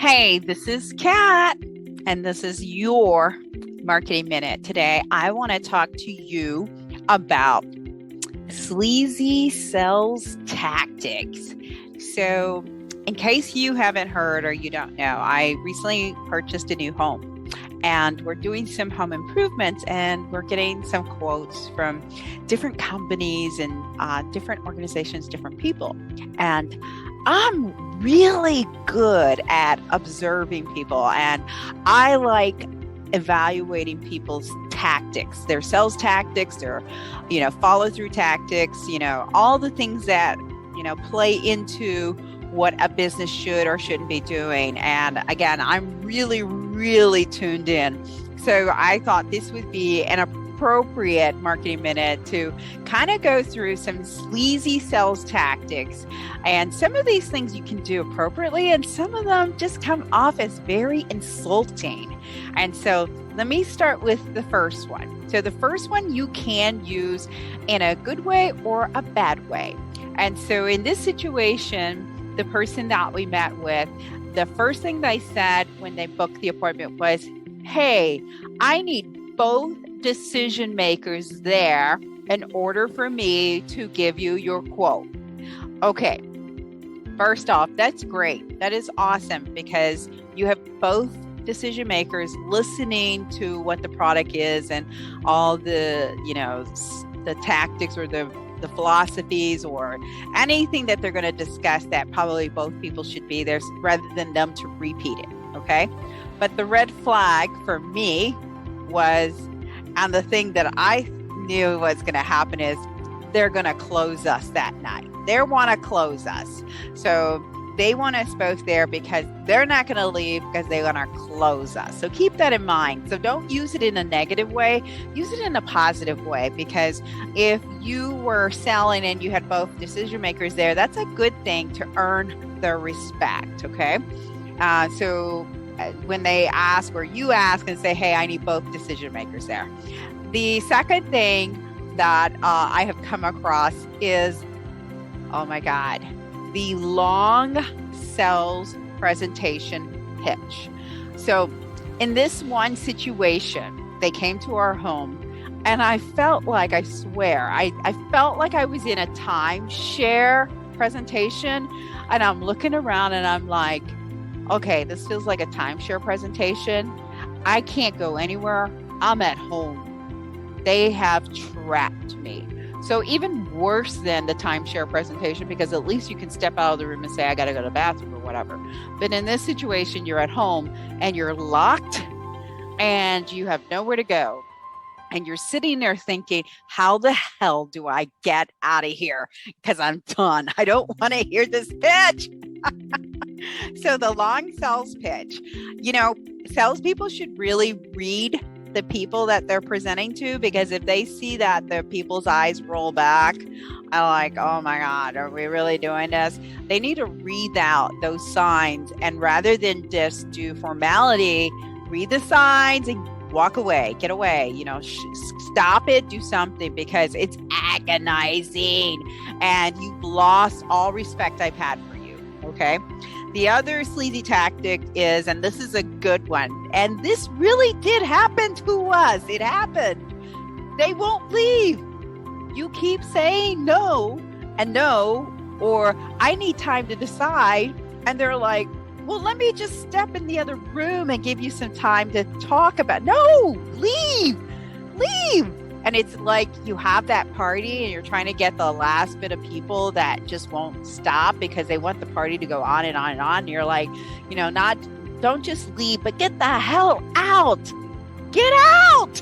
Hey, this is Kat, and this is your Marketing Minute. Today, I want to talk to you about sleazy sales tactics. So, in case you haven't heard or you don't know, I recently purchased a new home. And we're doing some home improvements, and we're getting some quotes from different companies and different organizations, different people. And I'm really good at observing people, and I like evaluating people's tactics, their sales tactics, their, follow through tactics, all the things that, play into what a business should or shouldn't be doing. And again, I'm really tuned in. So I thought this would be an appropriate marketing minute to kind of go through some sleazy sales tactics. And some of these things you can do appropriately, and some of them just come off as very insulting. And so let me start with the first one. So the first one you can use in a good way or a bad way. And so in this situation, the person that we met with, the first thing they said when they booked the appointment was, hey, I need both decision makers there in order for me to give you your quote. Okay, first off, that's great. That is awesome because you have both decision makers listening to what the product is and all the, the tactics or the philosophies or anything that they're going to discuss that probably both people should be there rather than them to repeat it. Okay. But the red flag for me was, and the thing that I knew was going to happen is they're going to close us that night. They want to close us. So they want us both there because they're not going to leave because they're going to close us. So keep that in mind. So don't use it in a negative way. Use it in a positive way, because if you were selling and you had both decision makers there, that's a good thing to earn their respect. Okay. So when they ask or you ask and say, hey, I need both decision makers there. The second thing that I have come across is, oh my God, the long sales presentation pitch. So in this one situation, they came to our home and I felt like, I swear, I felt like I was in a timeshare presentation, and I'm looking around and I'm like, okay, this feels like a timeshare presentation. I can't go anywhere. I'm at home. They have trapped me. So even worse than the timeshare presentation, because at least you can step out of the room and say, I got to go to the bathroom or whatever. But in this situation, you're at home and you're locked and you have nowhere to go. And you're sitting there thinking, how the hell do I get out of here? Because I'm done. I don't want to hear this pitch. So the long sales pitch, salespeople should really read the people that they're presenting to, because if they see that the people's eyes roll back, I'm like, oh my God, are we really doing this? They need to read out those signs, and rather than just do formality, read the signs and walk away, get away, stop it, do something, because it's agonizing and you've lost all respect I've had for you. Okay. The other sleazy tactic is, and this is a good one, and this really did happen to us. It happened. They won't leave. You keep saying no and no, or I need time to decide. And they're like, well, let me just step in the other room and give you some time to talk about. No, leave. And it's like you have that party and you're trying to get the last bit of people that just won't stop because they want the party to go on and on and on. And you're like, don't just leave, but get the hell out. Get out.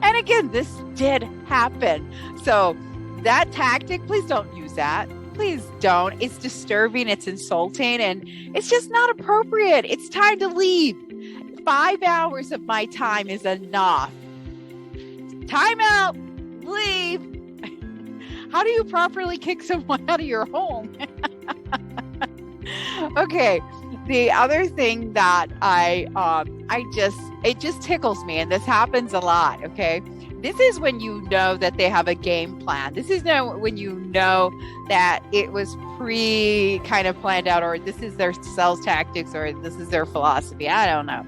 And again, this did happen. So that tactic, please don't use that. Please don't. It's disturbing. It's insulting. And it's just not appropriate. It's time to leave. 5 hours of my time is enough. Time out, leave. How do you properly kick someone out of your home? Okay. The other thing that it just tickles me, and this happens a lot. Okay. This is when you know that they have a game plan. This is when you know that it was kind of planned out, or this is their sales tactics, or this is their philosophy. I don't know.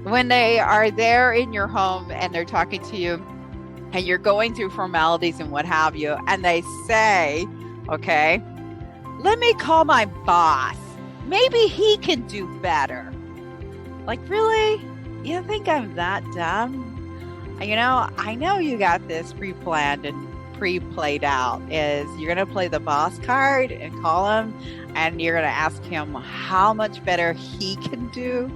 When they are there in your home and they're talking to you and you're going through formalities and what have you, and they say, okay, let me call my boss. Maybe he can do better. Like, really? You think I'm that dumb? I know you got this pre-planned and pre-played out. Is you're going to play the boss card and call him, and you're going to ask him how much better he can do.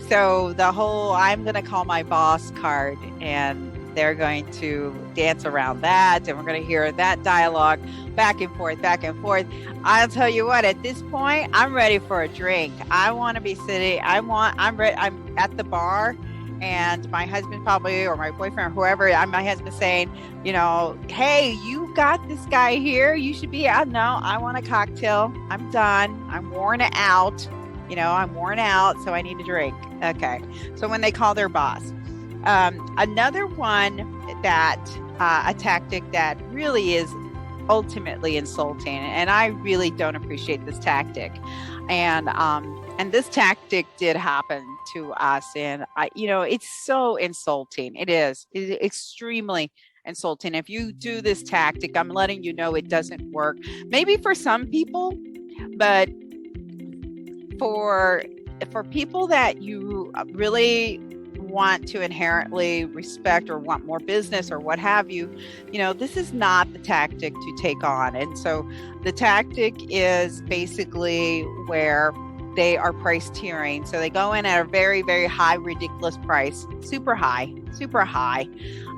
So the whole I'm going to call my boss card, and they're going to dance around that, and we're going to hear that dialogue back and forth, back and forth. I'll tell you what, at this point, I'm ready for a drink. I want to be sitting. I'm at the bar, and my husband probably, or my boyfriend, or whoever, my husband saying, hey, you got this guy here. You should be out. No, I want a cocktail. I'm done. I'm worn out. I'm worn out, so I need a drink. Okay. So when they call their boss. Another one that a tactic that really is ultimately insulting, and I really don't appreciate this tactic. And this tactic did happen to us, and it's so insulting. It's extremely insulting. If you do this tactic, I'm letting you know it doesn't work. Maybe for some people, but for people that you really want to inherently respect or want more business or what have you, this is not the tactic to take on. And so the tactic is basically where they are price tiering. So they go in at a very, very high, ridiculous price, super high,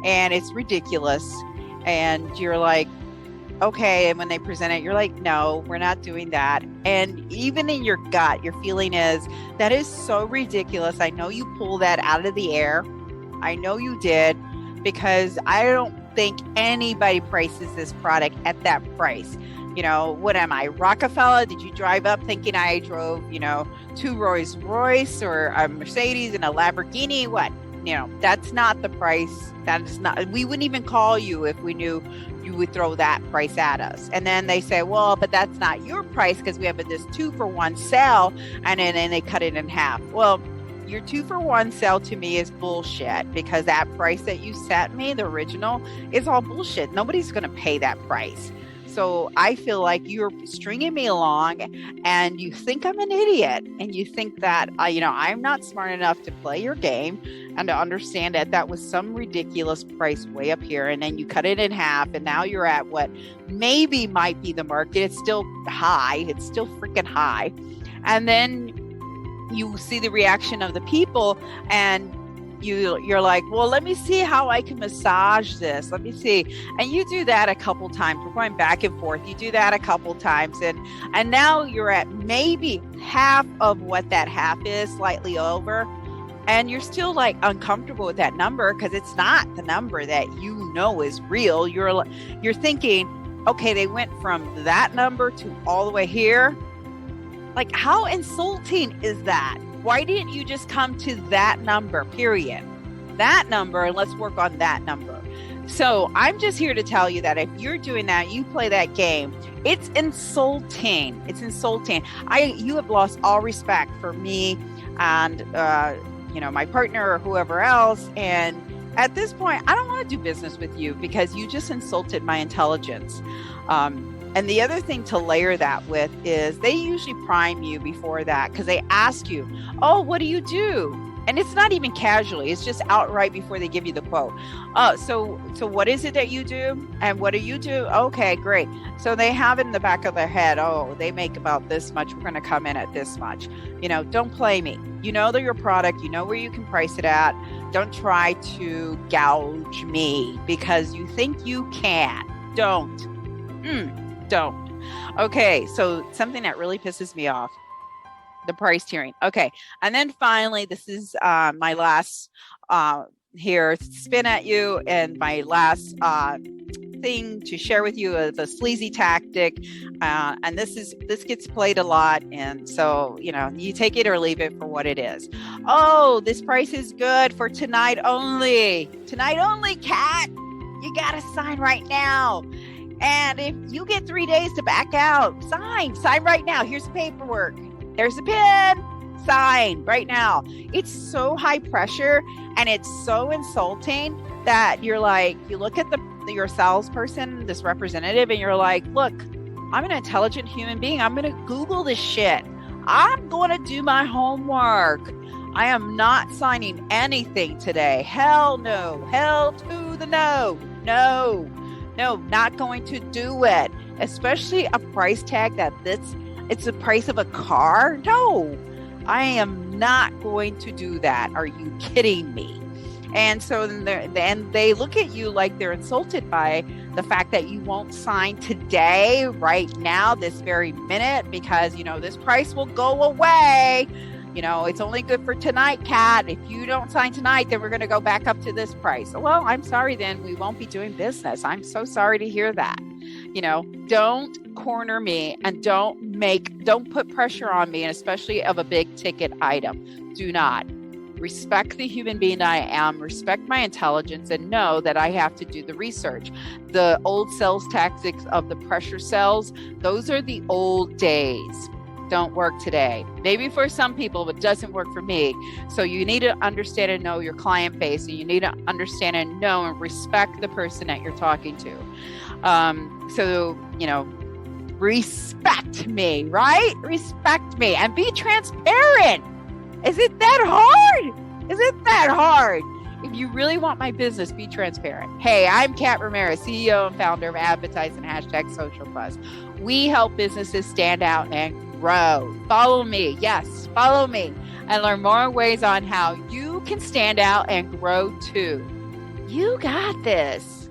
and it's ridiculous. And you're like, okay. And when they present it, you're like, no, we're not doing that. And even in your gut, your feeling is, that is so ridiculous. I know you pulled that out of the air. I know you did, because I don't think anybody prices this product at that price. What am I, Rockefeller? Did you drive up thinking I drove, 2 Rolls Royce or a Mercedes and a Lamborghini? What? That's not the price. That is not, we wouldn't even call you if we knew you would throw that price at us. And then they say, well, but that's not your price because we have this 2-for-1 sale, and then they cut it in half. Well, your 2-for-1 sale to me is bullshit, because that price that you set me, the original, is all bullshit. Nobody's going to pay that price. So I feel like you're stringing me along, and you think I'm an idiot, and you think that, I'm not smart enough to play your game and to understand that was some ridiculous price way up here. And then you cut it in half, and now you're at what maybe might be the market. It's still high. It's still freaking high. And then you see the reaction of the people, and you're like, well, let me see how I can massage this. Let me see. And you do that a couple times. We're going back and forth. You do that a couple times. And now you're at maybe half of what that half is, slightly over. And you're still like uncomfortable with that number, because it's not the number that is real. You're thinking, okay, they went from that number to all the way here. Like, how insulting is that? Why didn't you just come to that number, period? That number, and let's work on that number. So I'm just here to tell you that if you're doing that, you play that game, it's insulting. It's insulting. You have lost all respect for me and, my partner or whoever else. And at this point, I don't want to do business with you because you just insulted my intelligence. And the other thing to layer that with is they usually prime you before that, because they ask you, oh, what do you do? And it's not even casually. It's just outright before they give you the quote. So what is it that you do? And what do you do? Okay, great. So they have it in the back of their head. Oh, they make about this much. We're going to come in at this much. Don't play me. They're your product. You know where you can price it at. Don't try to gouge me because you think you can. Don't. Okay, so something that really pisses me off, the price tiering. Okay, and then finally, this is my last here spin at you, and my last thing to share with you is a sleazy tactic, and this gets played a lot, and so you take it or leave it for what it is. Oh, this price is good for tonight only, Kat. You got to sign right now. And if you get 3 days to back out, sign right now. Here's the paperwork. There's the pen. Sign right now. It's so high pressure and it's so insulting that you're like, you look at your salesperson, this representative, and you're like, look, I'm an intelligent human being. I'm going to Google this shit. I'm going to do my homework. I am not signing anything today. Hell no. Hell to the no. No, not going to do it. Especially a price tag it's the price of a car. No, I am not going to do that. Are you kidding me? And so then they look at you like they're insulted by the fact that you won't sign today, right now, this very minute, because, this price will go away. It's only good for tonight, Kat. If you don't sign tonight, then we're going to go back up to this price. Well, I'm sorry, then we won't be doing business. I'm so sorry to hear that. Don't corner me and don't put pressure on me, and especially of a big ticket item. Do not. Respect the human being I am, respect my intelligence, and know that I have to do the research. The old sales tactics of the pressure sales, those are the old days. Don't work today. Maybe for some people, but doesn't work for me. So you need to understand and know your client base, and you need to understand and know and respect the person that you're talking to. Respect me, right? Respect me and be transparent. Is it that hard? Is it that hard? If you really want my business, be transparent. Hey, I'm Kat Ramirez, CEO and founder of adBidtise and Hashtag SocialBuzz. We help businesses stand out and grow. Follow me. Yes, follow me and learn more ways on how you can stand out and grow too. You got this.